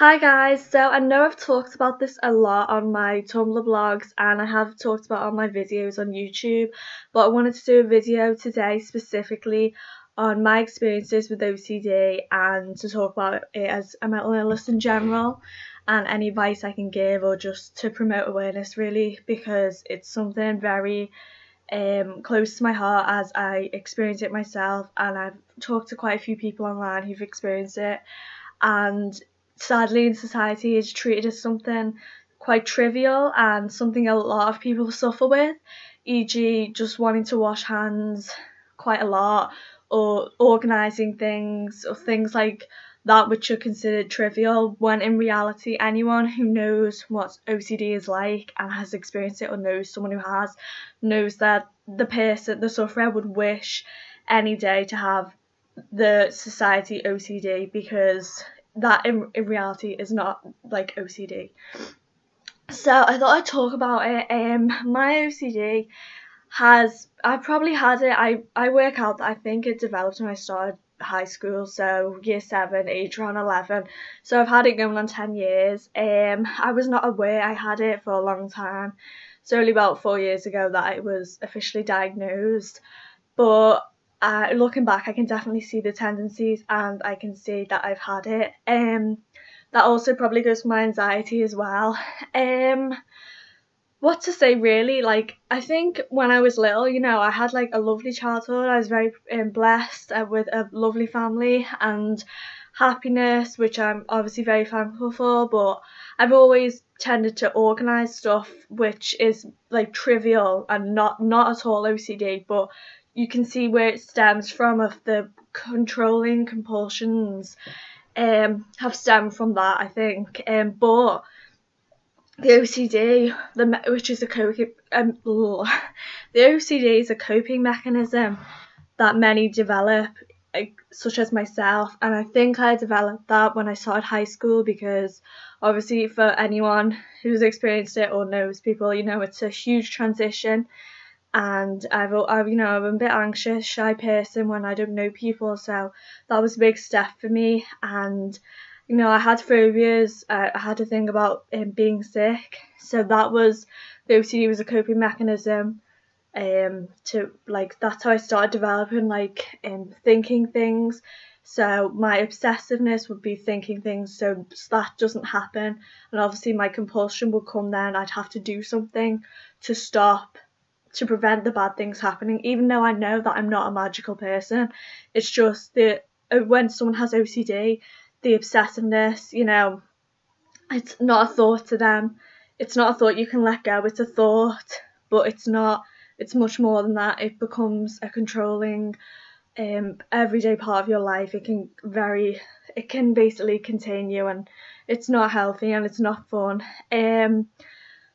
Hi guys, so I know I've talked about this a lot on my Tumblr blogs and I have talked about on my videos on YouTube, but I wanted to do a video today specifically on my experiences with OCD and to talk about it as a mental illness in general and any advice I can give or just to promote awareness really, because it's something very close to my heart as I experience it myself, and I've talked to quite a few people online who've experienced it, and sadly in society it's treated as something quite trivial and something a lot of people suffer with, e.g. just wanting to wash hands quite a lot, or organising things, or things like that which are considered trivial, when in reality anyone who knows what OCD is like and has experienced it, or knows someone who has, knows that the sufferer would wish any day to have the society OCD, because that in reality is not like OCD. So I thought I'd talk about it. My OCD I've probably had it, I work out that I think it developed when I started high school, so year 7, age around 11, so I've had it going on 10 years. I was not aware I had it for a long time. It's only about 4 years ago that it was officially diagnosed, but looking back I can definitely see the tendencies and I can see that I've had it. That also probably goes for my anxiety as well. What to say really, like I think when I was little, I had like a lovely childhood. I was very blessed with a lovely family and happiness, which I'm obviously very thankful for, but I've always tended to organise stuff which is like trivial and not at all OCD, but you can see where it stems from, of the controlling compulsions have stemmed from that, I think. But the OCD, which is a coping, the OCD is a coping mechanism that many develop, such as myself, and I think I developed that when I started high school, because obviously for anyone who's experienced it or knows people, it's a huge transition, and I'm a bit anxious, shy person when I don't know people, so that was a big step for me. And I had phobias. I had to think about being sick, so that was, the OCD was a coping mechanism. To like, that's how I started developing thinking things. So my obsessiveness would be thinking things so that doesn't happen, and obviously my compulsion would come then. I'd have to do something to prevent the bad things happening, even though I know that I'm not a magical person. It's just that when someone has OCD, the obsessiveness, it's not a thought to them. It's not a thought you can let go. It's a thought, but it's not. It's much more than that. It becomes a controlling, everyday part of your life. It can basically contain you, and it's not healthy and it's not fun.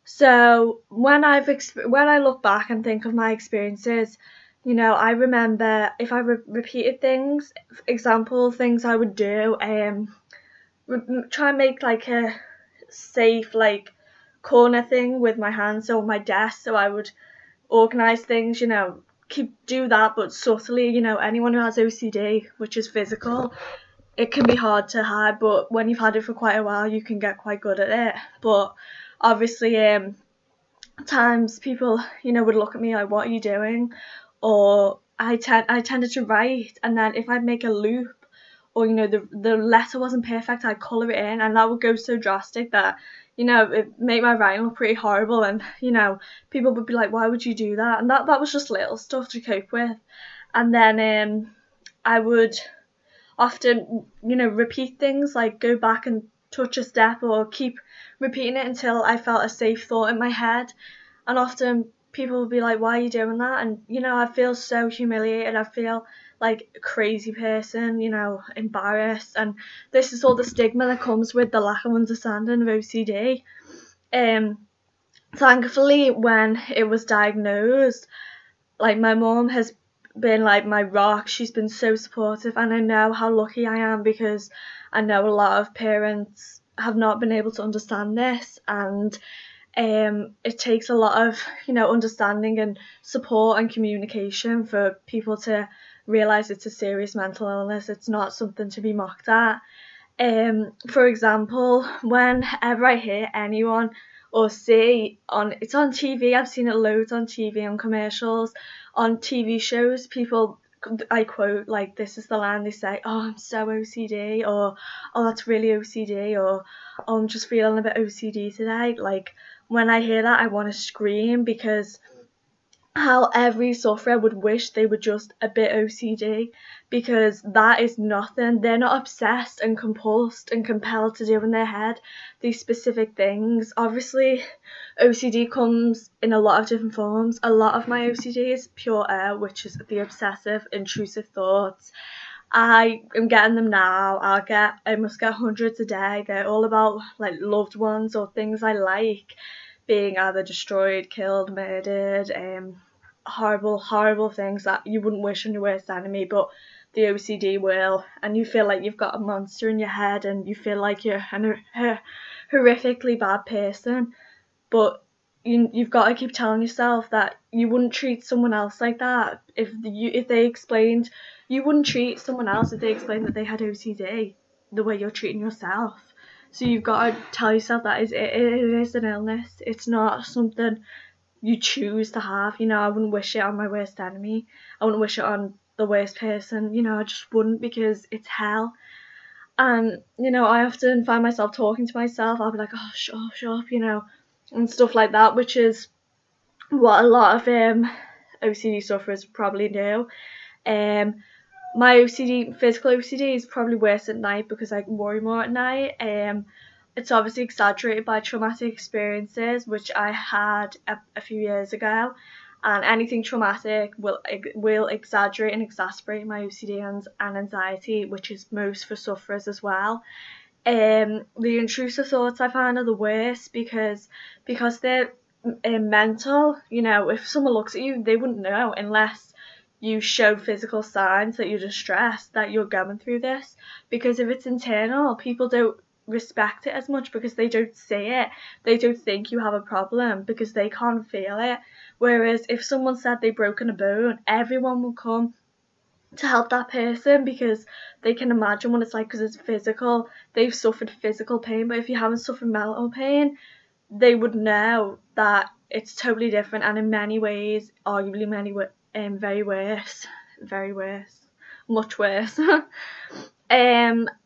So when I look back and think of my experiences, I remember if I repeated things, things I would do, try and make like a safe corner thing with my hands on my desk, so I would organise things, do that but subtly. Anyone who has OCD, which is physical, it can be hard to hide, but when you've had it for quite a while you can get quite good at it. But obviously times people would look at me like, what are you doing? Or I tended to write, and then if I'd make a loop, or the letter wasn't perfect, I'd colour it in, and that would go so drastic that it made my writing look pretty horrible, and people would be like, why would you do that? And that was just little stuff to cope with. And then I would often repeat things, like go back and touch a step, or keep repeating it until I felt a safe thought in my head. And often people would be like, why are you doing that? And I feel so humiliated. I feel like a crazy person, embarrassed, and this is all the stigma that comes with the lack of understanding of OCD. Thankfully, when it was diagnosed, like, my mom has been like my rock. She's been so supportive, and I know how lucky I am, because I know a lot of parents have not been able to understand this, and it takes a lot of understanding and support and communication for people to realise it's a serious mental illness. It's not something to be mocked at. For example, whenever I hear anyone or see it's on TV, I've seen it loads on TV, on commercials, on TV shows, people, I quote, like, this is the line they say, oh, I'm so OCD, or oh, that's really OCD, or oh, I'm just feeling a bit OCD today. Like, when I hear that, I want to scream, because how every sufferer would wish they were just a bit OCD, because that is nothing. They're not obsessed and compulsed and compelled to do in their head these specific things. Obviously, OCD comes in a lot of different forms. A lot of my OCD is pure air, which is the obsessive, intrusive thoughts. I am getting them now. I must get hundreds a day. They're all about like loved ones or things I like being either destroyed, killed, murdered, horrible things that you wouldn't wish on your worst enemy, but the OCD will, and you feel like you've got a monster in your head, and you feel like you're a horrifically bad person, but you've got to keep telling yourself that you wouldn't treat someone else like that if they explained. You wouldn't treat someone else if they explained that they had OCD the way you're treating yourself. So you've got to tell yourself that it is an illness. It's not something you choose to have. You know, I wouldn't wish it on my worst enemy. I wouldn't wish it on the worst person. You know, I just wouldn't, because it's hell. And, you know, I often find myself talking to myself. I'll be like, oh, shut up, you know, and stuff like that, which is what a lot of OCD sufferers probably do. My OCD, physical OCD, is probably worse at night because I worry more at night. It's obviously exaggerated by traumatic experiences, which I had a few years ago, and anything traumatic will exaggerate and exacerbate my OCD and anxiety, which is most for sufferers as well. The intrusive thoughts I find are the worst because they're mental. You know, if someone looks at you, they wouldn't know unless you show physical signs that you're distressed, that you're going through this. Because if it's internal, people don't respect it as much because they don't see it. They don't think you have a problem because they can't feel it. Whereas if someone said they've broken a bone, everyone will come to help that person because they can imagine what it's like, because it's physical. They've suffered physical pain, but if you haven't suffered mental pain, they would know that it's totally different, and in many ways, arguably very worse, much worse.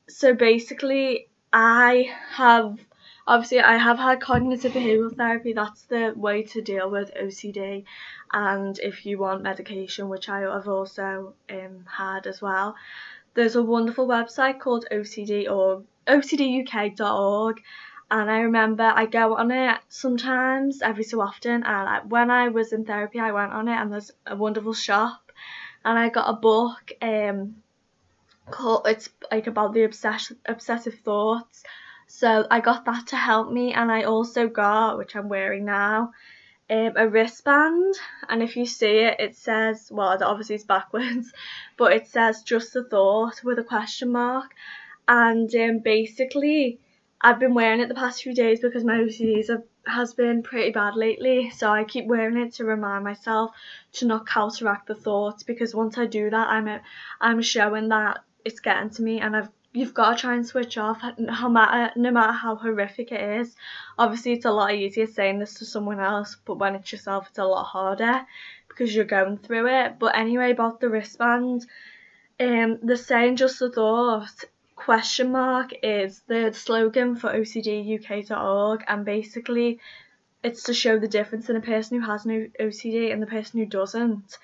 So basically, I have had cognitive behavioural therapy. That's the way to deal with OCD, and if you want medication, which I have also had as well, there's a wonderful website called OCDUK.org, and I remember I go on it sometimes, every so often, and when I was in therapy I went on it, and there's a wonderful shop, and I got a book it's like about the obsessive thoughts, so I got that to help me, and I also got, which I'm wearing now, a wristband, and if you see it, it says, well, obviously it's backwards, but it says just a thought with a question mark, and basically I've been wearing it the past few days because my OCD has been pretty bad lately, so I keep wearing it to remind myself to not counteract the thoughts, because once I do that, I'm showing that it's getting to me, and you've got to try and switch off, no matter how horrific it is. Obviously, it's a lot easier saying this to someone else, but when it's yourself, it's a lot harder because you're going through it. But anyway, about the wristband, the saying just a thought question mark is the slogan for OCDUK.org, and basically it's to show the difference in a person who has no OCD and the person who doesn't.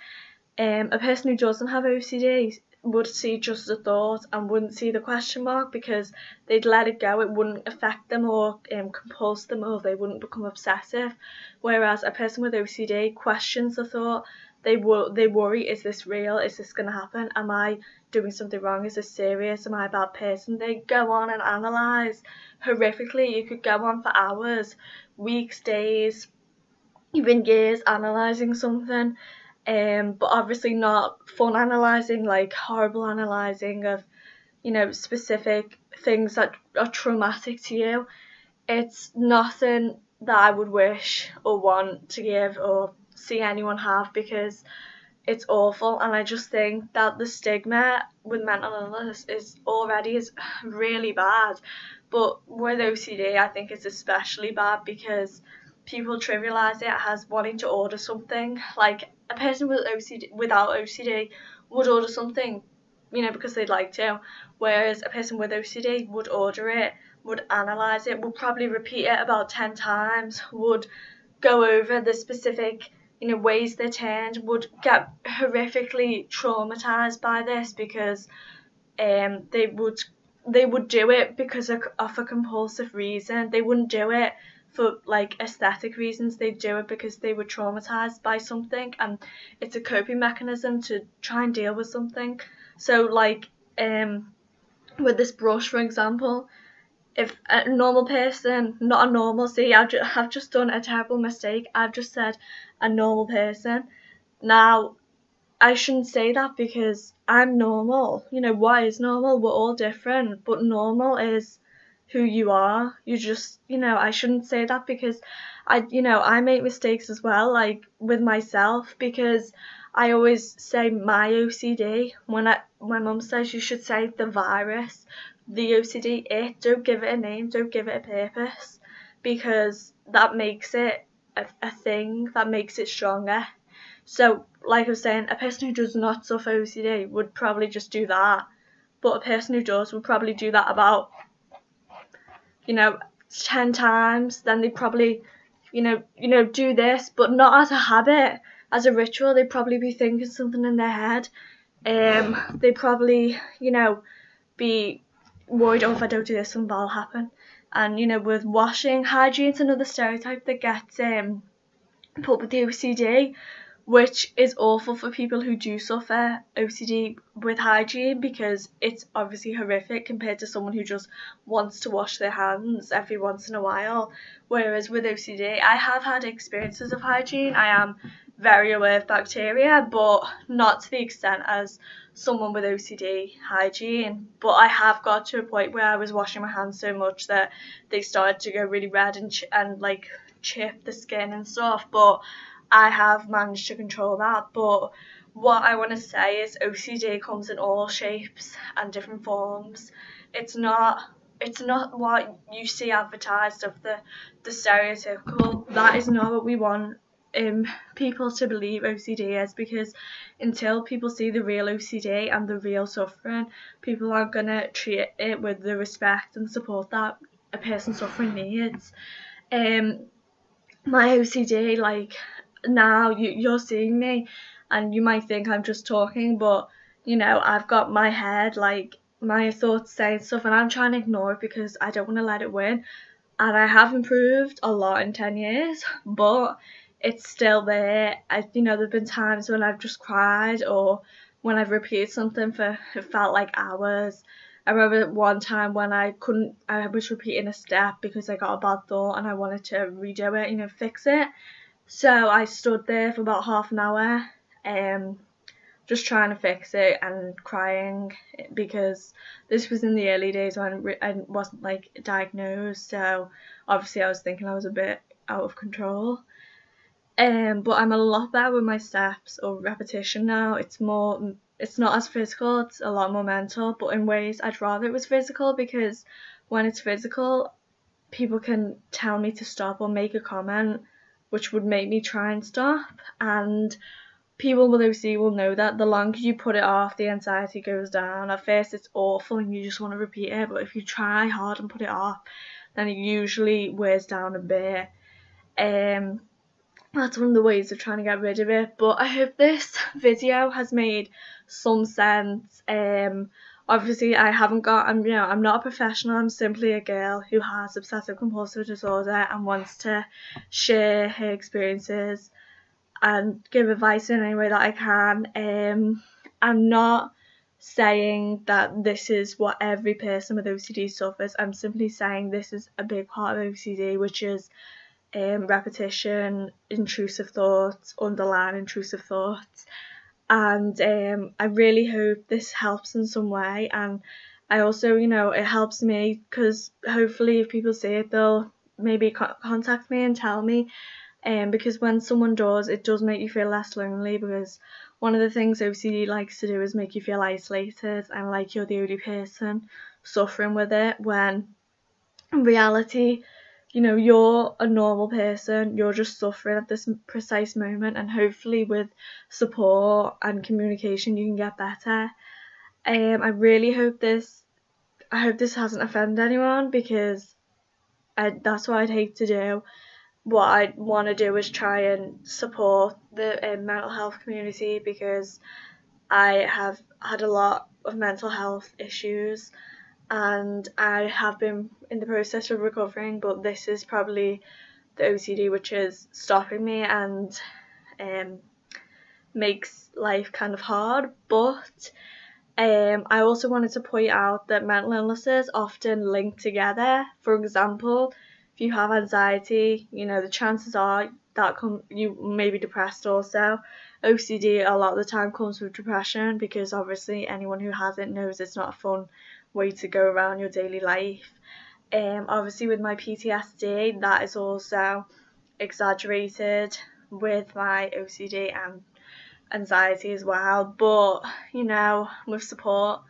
A person who doesn't have OCD would see just a thought and wouldn't see the question mark because they'd let it go. It wouldn't affect them or compulse them, or they wouldn't become obsessive. Whereas a person with OCD questions the thought. They worry, is this real? Is this going to happen? Am I doing something wrong? Is this serious? Am I a bad person? They go on and analyse horrifically. You could go on for hours, weeks, days, even years analysing something. But obviously not fun analysing, like horrible analysing of, you know, specific things that are traumatic to you. It's nothing that I would wish or want to give or see anyone have, because it's awful, and I just think that the stigma with mental illness is really bad. But with OCD, I think it's especially bad because people trivialize it as wanting to order something. Like a person with OCD without OCD would order something, because they'd like to, whereas a person with OCD would order it, would analyze it, would probably repeat it about 10 times, would go over the specific ways they're turned, would get horrifically traumatized by this because they would do it because of a compulsive reason. They wouldn't do it for like aesthetic reasons. They'd do it because they were traumatized by something, and it's a coping mechanism to try and deal with something. So like with this brush, for example, if a normal person, not a normal, see, I've just done a terrible mistake. I've just said a normal person. Now, I shouldn't say that because I'm normal. What is normal? We're all different, but normal is who you are. You just, I shouldn't say that because I make mistakes as well, like with myself, because I always say my OCD when my mum says you should say the virus, the OCD, don't give it a name, don't give it a purpose, because that makes it a thing, that makes it stronger. So, like I was saying, a person who does not suffer OCD would probably just do that, but a person who does would probably do that about, 10 times. Then they probably, do this, but not as a habit, as a ritual. They'd probably be thinking something in their head. They'd probably, be worried, oh, if I don't do this, something bad will happen. And, with washing, hygiene's another stereotype that gets put with the OCD, which is awful for people who do suffer OCD with hygiene, because it's obviously horrific compared to someone who just wants to wash their hands every once in a while. Whereas with OCD, I have had experiences of hygiene. I am very aware of bacteria, but not to the extent as someone with OCD hygiene. But I have got to a point where I was washing my hands so much that they started to go really red and like chip the skin and stuff. But I have managed to control that. But what I want to say is OCD comes in all shapes and different forms. It's not what you see advertised of the stereotypical. That is not what we want people to believe OCD is, because until people see the real OCD and the real suffering, people aren't going to treat it with the respect and support that a person suffering needs. My OCD, like, now you're seeing me and you might think I'm just talking, but I've got my head, like my thoughts saying stuff, and I'm trying to ignore it because I don't want to let it win. And I have improved a lot in 10 years, but it's still there. There've been times when I've just cried, or when I've repeated something for it felt like hours. I remember one time when I was repeating a step because I got a bad thought and I wanted to redo it, fix it. So I stood there for about half an hour, just trying to fix it and crying, because this was in the early days when I wasn't like diagnosed, so obviously I was thinking I was a bit out of control. But I'm a lot better with my steps or repetition now. It's not as physical, it's a lot more mental, but in ways I'd rather it was physical, because when it's physical, people can tell me to stop or make a comment which would make me try and stop, and people with OCD will know that the longer you put it off, the anxiety goes down. At first it's awful and you just want to repeat it, but if you try hard and put it off, then it usually wears down a bit. That's one of the ways of trying to get rid of it. But I hope this video has made some sense. Obviously I'm not a professional. I'm simply a girl who has obsessive compulsive disorder and wants to share her experiences and give advice in any way that I can. I'm not saying that this is what every person with OCD suffers. I'm simply saying this is a big part of OCD, which is repetition, intrusive thoughts, underlying intrusive thoughts. And I really hope this helps in some way. And I also, it helps me, because hopefully if people see it, they'll maybe contact me and tell me because when someone does, it does make you feel less lonely, because one of the things OCD likes to do is make you feel isolated and like you're the only person suffering with it, when in reality, you know, you're a normal person, you're just suffering at this precise moment, and hopefully with support and communication you can get better. I really hope this hasn't offended anyone, because that's what I'd hate to do. What I want to do is try and support the mental health community, because I have had a lot of mental health issues and I have been in the process of recovering, but this is probably the OCD which is stopping me and makes life kind of hard. But I also wanted to point out that mental illnesses often link together. For example, if you have anxiety, you know, the chances are that you may be depressed also. OCD a lot of the time comes with depression, because obviously anyone who has it knows it's not a fun way to go around your daily life. Obviously with my PTSD, that is also exaggerated with my OCD and anxiety as well. But you know, with support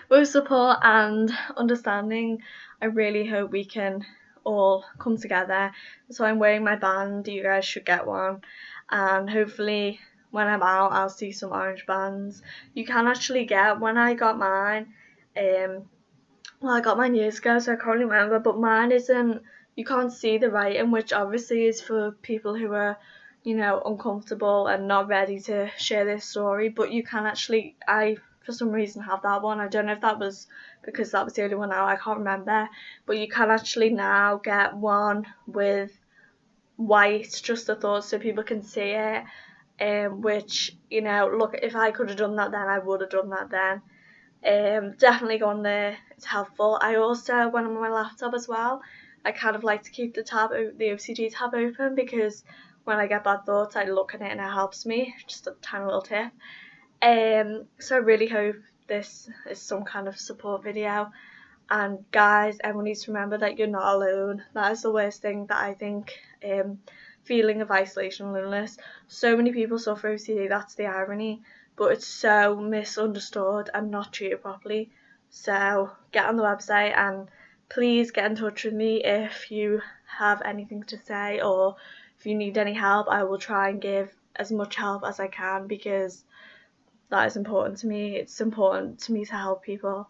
with support and understanding, I really hope we can all come together. So I'm wearing my band, you guys should get one, and hopefully when I'm out I'll see some orange bands. You can actually get, when I got mine, I got mine years ago, so I can't remember, but mine isn't, you can't see the writing, which obviously is for people who are, you know, uncomfortable and not ready to share their story. But you can actually, I for some reason have that one. I don't know if that was because that was the only one out, I can't remember, but you can actually now get one with white, just the thought, so people can see it, which, you know, look, if I could have done that then, I would have done that then. Definitely go on there, it's helpful. I also, when I'm on my laptop as well, I kind of like to keep the OCD tab open, because when I get bad thoughts I look at it and it helps me, just a tiny little tip. So I really hope this is some kind of support video, and guys, everyone needs to remember that you're not alone. That is the worst thing that I think, feeling of isolation and loneliness. So many people suffer OCD, that's the irony, but it's so misunderstood and not treated properly. So get on the website and please get in touch with me if you have anything to say, or if you need any help. I will try and give as much help as I can, because that is important to me. It's important to me to help people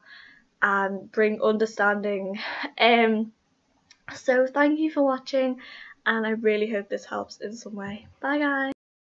and bring understanding. So thank you for watching, and I really hope this helps in some way. Bye guys.